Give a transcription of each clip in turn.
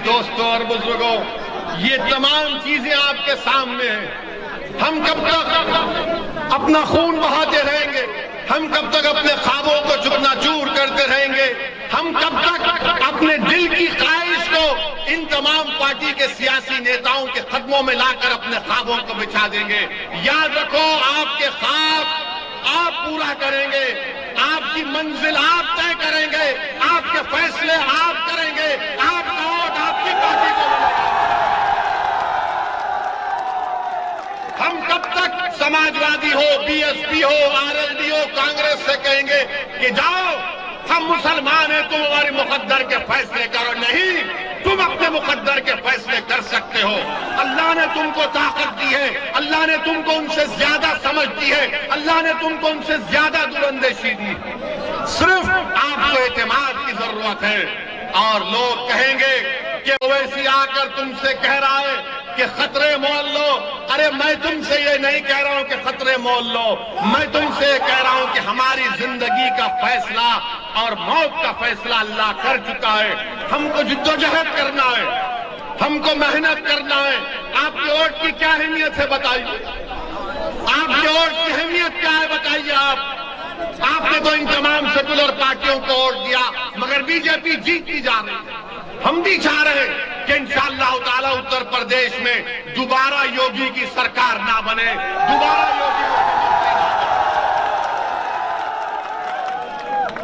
दोस्तों और बुजुर्गों, ये तमाम चीजें आपके सामने हैं। हम कब तक अपना खून बहाते रहेंगे? हम कब तक अपने ख्वाबों को चूर करते रहेंगे? हम कब तक अपने दिल की ख्वाहिश को इन तमाम पार्टी के सियासी नेताओं के कदमों में लाकर अपने ख्वाबों को बिछा देंगे? याद रखो, आपके ख्वाब आप पूरा करेंगे, आपकी मंजिल आप तय करेंगे, आपके फैसले आप करेंगे, आपका वोट आपकी पार्टी को मिलेगा। हम कब तक समाजवादी हो, बीएसपी हो, आरएलडी हो, कांग्रेस से कहेंगे कि जाओ हम मुसलमान हैं, तुम हमारे मुकद्दर के फैसले करो? नहीं, तुम अपने मुकद्दर के फैसले कर सकते हो। अल्लाह ने तुमको ताकत दी है, अल्लाह ने तुमको उनसे ज्यादा समझ दी है, अल्लाह ने तुमको उनसे ज्यादा दूरंदेशी दी। सिर्फ आपको एतमाद की जरूरत है। और लोग कहेंगे कि ओवैसी आकर तुमसे कह रहा है कि खतरे मोल लो। अरे मैं तुमसे ये नहीं कह रहा हूं कि खतरे मोल लो, मैं तुमसे कह रहा हूं कि हमारी जिंदगी का फैसला और मौत का फैसला अल्लाह कर चुका है। हमको जिद्दोजहद करना है, हमको मेहनत करना है। आपके वोट की क्या अहमियत है बताइए? आपके वोट की अहमियत क्या है बताइए? आपने तो इन तमाम सेकुलर पार्टियों को वोट दिया, मगर बीजेपी जीतती जा रही है। हम भी चाह रहे हैं कि इंशाअल्लाह ताला उत्तर प्रदेश में दोबारा योगी की सरकार ना बने, दोबारा योगी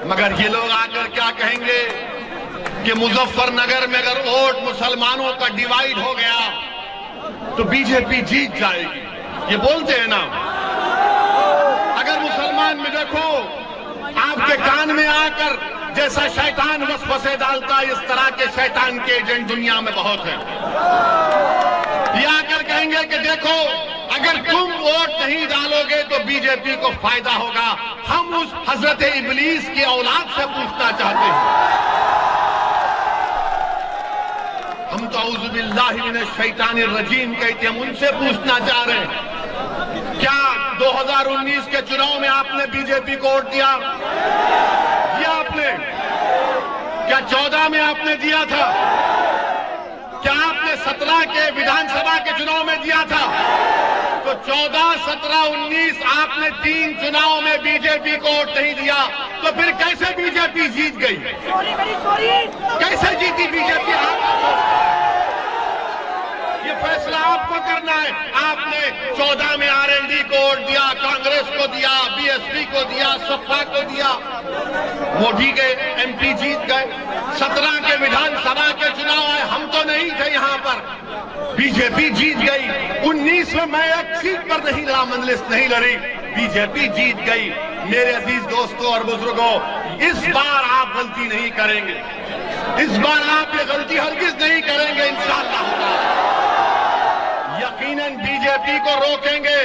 मगर ये लोग आकर क्या कहेंगे कि मुजफ्फरनगर में अगर वोट मुसलमानों का डिवाइड हो गया तो बीजेपी जीत जाएगी। ये बोलते हैं ना। अगर मुसलमान में देखो, आपके कान में आकर जैसा शैतान वसवसे डालता, इस तरह के शैतान के एजेंट दुनिया में बहुत हैं। ये आकर कहेंगे कि देखो, अगर तुम वोट नहीं डालोगे तो बीजेपी को फायदा होगा। हम उस हजरत इब्लीस की औलाद से पूछना चाहते हैं। हम तो औज़ु बिल्लाहि मिनश शैतानिर रजीम कहते हैं, हम उनसे पूछना चाह रहे हैं, क्या 2019 के चुनाव में आपने बीजेपी को वोट दिया? आपने क्या 14 में आपने दिया था? क्या आपने 17 के विधानसभा के चुनाव में दिया था? तो 14, 17, 19 आपने 3 चुनाव में बीजेपी को वोट नहीं दिया, तो फिर कैसे बीजेपी जीत गई? कैसे जीती बीजेपी? ये फैसला आपको करना है। आपने 14 में आरएलडी को वोट दिया, कांग्रेस को दिया, बीएसपी को दिया, सपा को दिया, मोदी के एमपी जीत गए। 17 के विधानसभा के चुनाव आए, हम तो नहीं थे यहाँ पर, बीजेपी जीत गई। 19 में मैं एक सीट पर नहीं मंजलिस नहीं लड़ी, बीजेपी जीत गई। मेरे अजीज दोस्तों और बुजुर्गों, इस बार आप गलती नहीं करेंगे, इस बार आप ये गलती हरगिज नहीं करेंगे इंशाअल्लाह। यकीनन बीजेपी को रोकेंगे,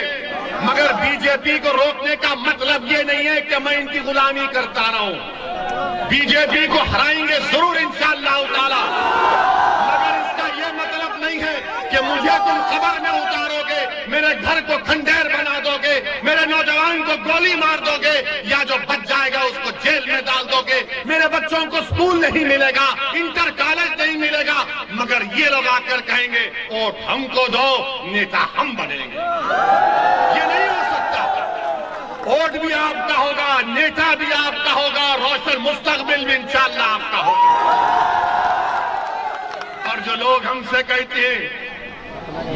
मगर बीजेपी को रोकने का मतलब ये नहीं है कि मैं इनकी गुलामी करता रहा हूं। बीजेपी को हराएंगे जरूर इंशाअल्लाह ताला, मगर इसका ये मतलब नहीं है कि मुझे तुम कब्र में उतारोगे, मेरे घर को खंडेर बना दोगे, मेरे नौजवान को गोली मार दोगे, या जो बच जाएगा उसको जेल में डाल दोगे, मेरे बच्चों को स्कूल नहीं मिलेगा, इंटर कॉलेज नहीं मिलेगा। मगर ये लोग आकर कहेंगे वोट हमको दो, नेता हम बनेंगे। ये नहीं हो सकता। वोट भी आपका होगा, नेता भी आपका होगा, रोशन मुस्तकबिल भी इंशाअल्लाह आपका होगा। और जो लोग हमसे कहते हैं,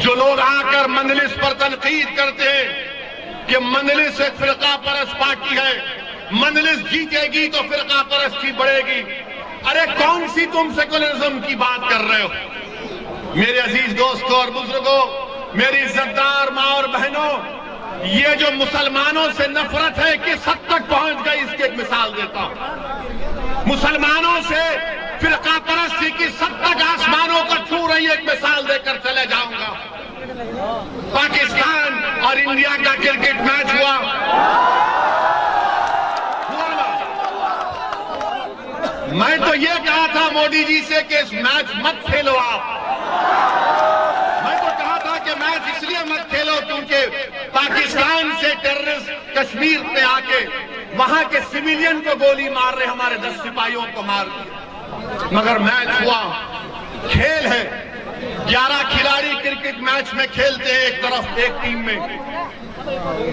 जो लोग आकर मजलिस पर तनकीद करते हैं कि मजलिस एक फिरका परस्त पार्टी है, मजलिस जीतेगी तो फिरका परस्ती बढ़ेगी। अरे कौन सी तुम सेकुलरिज्म की बात कर रहे हो? मेरे अजीज दोस्तों और बुजुर्गों, मेरी इज्जतदार माँ और बहनों, ये जो मुसलमानों से नफरत है किस हद तक पहुंच गई, इसकी एक मिसाल देता हूं। मुसलमानों से फिरका परस्ती की हद तक आसमानों को छू रही है, एक मिसाल देकर चले जाऊंगा। पाकिस्तान और इंडिया का क्रिकेट मैच हुआ मैं तो ये कहा था मोदी जी से कि इस मैच मत खेलो आप। मैं तो कहा था कि मैच इसलिए मत खेलो क्योंकि पाकिस्तान से टेररिस्ट कश्मीर पे आके वहां के सिविलियन को गोली मार रहे, हमारे 10 सिपाहियों को मार दिया। मगर मैच हुआ, खेल है। 11 खिलाड़ी क्रिकेट मैच में खेलते हैं एक तरफ एक टीम में,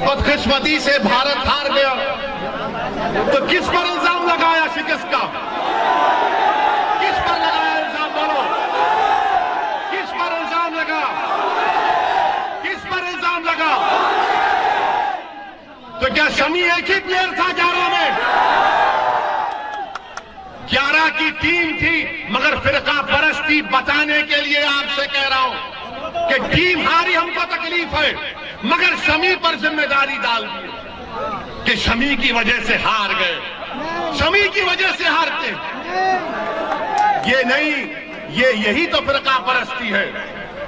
बदकिस्मती से भारत हार गया, तो किस पर इल्जाम लगाया शिकस्त का? किस पर लगाया इल्जाम? बोलो, किस पर इल्जाम लगा? किस पर इल्जाम लगा? तो क्या शमी एक ही प्लेयर था 11 में? 11 की टीम थी, मगर फिरका परस्ती बताने के लिए आपसे कह रहा हूं कि टीम हारी, हमको तकलीफ है, मगर शमी पर जिम्मेदारी डाल दी कि शमी की वजह से हार गए, शमी की वजह से हारते। ये नहीं, यही तो फिरका परस्ती है,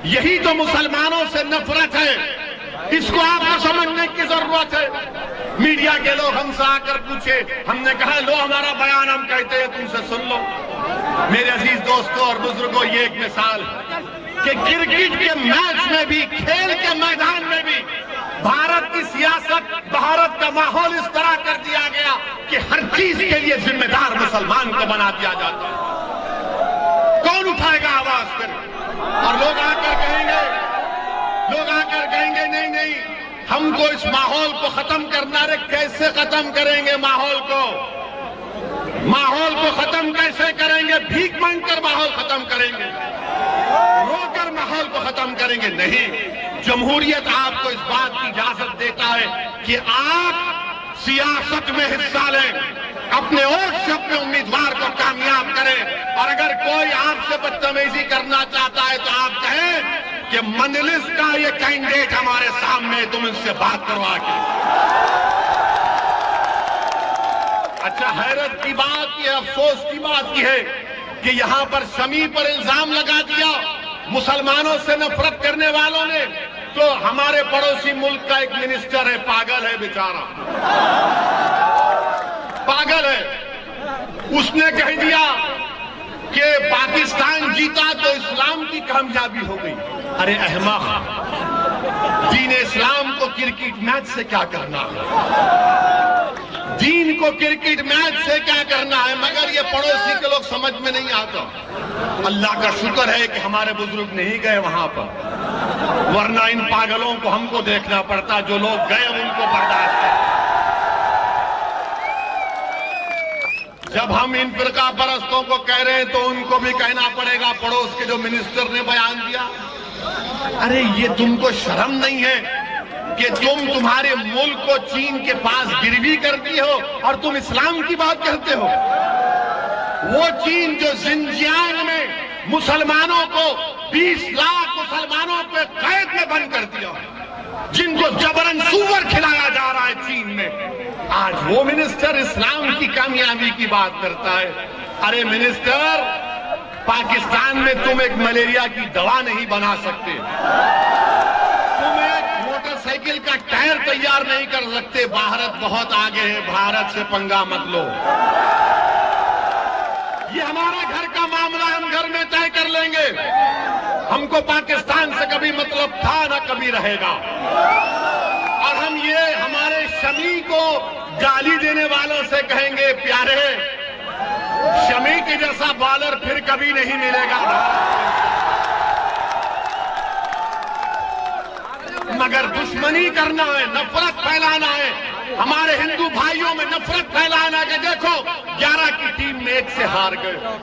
यही तो मुसलमानों से नफरत है। इसको आपको समझने की जरूरत है। मीडिया के लोग हमसे आकर पूछे, हमने कहा लो हमारा बयान हम कहते हैं, तुमसे सुन लो। मेरे अजीज दोस्तों और बुजुर्गों, ये एक मिसाल कि क्रिकेट के मैच में भी, खेल के मैदान में भी भारत की सियासत, भारत का माहौल इस तरह कर दिया गया कि हर चीज के लिए जिम्मेदार मुसलमान को बना दिया जाता है। कौन उठाएगा आवाज फिर? और लोग आकर कहेंगे नहीं नहीं, हमको इस माहौल को खत्म करना। रे कैसे खत्म करेंगे माहौल को? माहौल को खत्म कैसे करेंगे? भीख मांगकर माहौल खत्म करेंगे? रोकर माहौल को खत्म करेंगे? नहीं। जमहूरियत आपको इस बात की इजाजत देता है कि आप सियासत में हिस्सा लें, अपने वोट से अपने उम्मीदवार को कामयाब करें, और अगर कोई आपसे बदतमीजी करना चाहता है तो आप कहें कि मजलिस का ये कैंडिडेट हमारे सामने, तुम इससे बात करवा के। अच्छा, हैरत की बात, ये अफसोस की बात यह है कि यहां पर शमी पर इल्जाम लगा दिया मुसलमानों से नफरत करने वालों ने, तो हमारे पड़ोसी मुल्क का एक मिनिस्टर है, पागल है बेचारा, पागल है। उसने कह दिया कि पाकिस्तान जीता तो इस्लाम की कामयाबी हो गई। अरे अहमक, दीन इस्लाम को क्रिकेट मैच से क्या करना है? दीन को क्रिकेट मैच से क्या करना है? मगर ये पड़ोसी के लोग समझ में नहीं आता। अल्लाह का शुक्र है कि हमारे बुजुर्ग नहीं गए वहां पर, वरना इन पागलों को हमको देखना पड़ता। जो लोग गए उनको बर्दाश्त है। जब हम इन फिरका परस्तों को कह रहे हैं तो उनको भी कहना पड़ेगा। पड़ोस के जो मिनिस्टर ने बयान दिया, अरे ये तुमको शर्म नहीं है कि तुम्हारे मुल्क को चीन के पास गिरवी कर दी हो और तुम इस्लाम की बात कहते हो? वो चीन जो जिनजियांग में मुसलमानों को 20 लाख मुसलमानों को कैद में बंद कर दिया, जिनको जबरन सूअर खिलाया जा रहा है चीन में, आज वो मिनिस्टर इस्लाम की कामयाबी की बात करता है। अरे मिनिस्टर, पाकिस्तान में तुम एक मलेरिया की दवा नहीं बना सकते, तुम एक मोटरसाइकिल का टायर तैयार नहीं कर सकते। भारत बहुत आगे है, भारत से पंगा मत लो। ये हमारा घर का मामला, हम घर में तय कर लेंगे। हमको पाकिस्तान से कभी मतलब था ना कभी रहेगा। और हम ये हमारे शमी को गाली देने वालों से कहेंगे, प्यारे, शमी के जैसा बॉलर फिर कभी नहीं मिलेगा, मगर दुश्मनी करना है, नफरत फैलाना है, हमारे हिंदू भाइयों में नफरत फैलाना है कि देखो 11 की टीम में 1 से हार गए।